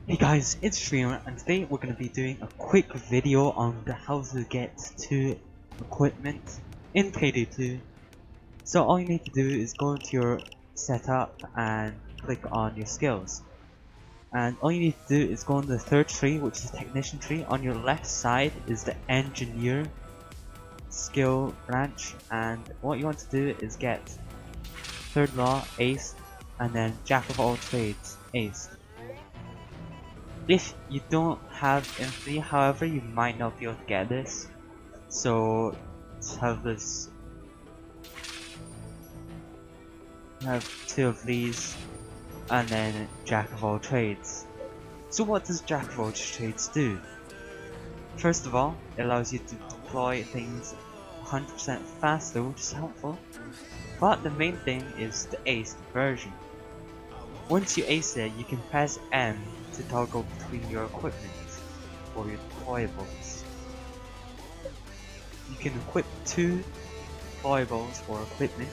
Hey guys, it's Streamer, and today we're going to be doing a quick video on how to get to equipment in Payday 2. So all you need to do is go into your setup and click on your skills. And all you need to do is go on the third tree, which is the technician tree. On your left side is the engineer skill branch, and what you want to do is get third law ace and then jack of all trades ace. If you don't have infinity, however, you might not be able to get this. So let's have this. Have two of these, and then jack of all trades. So what does jack of all trades do? First of all, it allows you to deploy things 100% faster, which is helpful. But the main thing is the ace version. Once you ace it, you can press M to toggle between your equipment or your deployables. You can equip 2 deployables or equipment,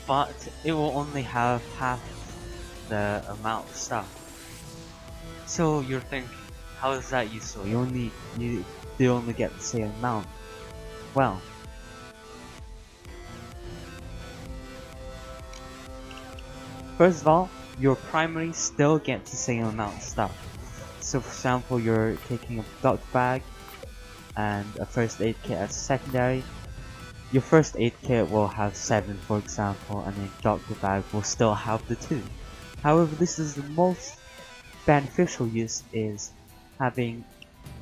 but it will only have half the amount of stuff. So you're thinking, how is that useful? You only get the same amount. Well, first of all, your primary still gets the same amount of stuff. So for example, you're taking a doctor bag and a first aid kit as secondary. Your first aid kit will have 7, for example, and then doctor bag will still have the 2. However, this is the most beneficial use is having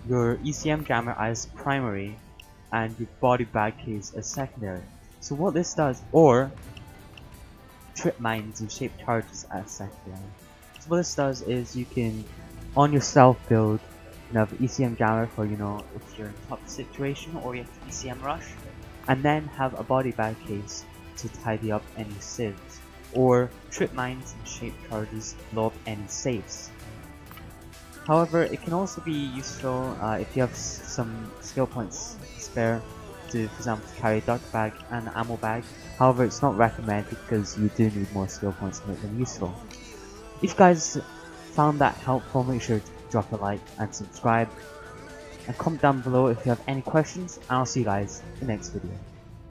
your ECM jammer as primary and your body bag case as secondary. So what this does, or trip mines and shaped charges as secondary. So what this does is you can, on your self build, you have ECM jammer for, you know, if you're in a tough situation or you have to ECM rush, and then have a body bag case to tidy up any civs, or trip mines and shaped charges blow up any safes. However, it can also be useful if you have some skill points spare to, for example, to carry a doctor bag and an ammo bag. However, it's not recommended because you do need more skill points to make them useful. If you guys found that helpful, make sure to drop a like and subscribe. And comment down below if you have any questions, and I'll see you guys in the next video.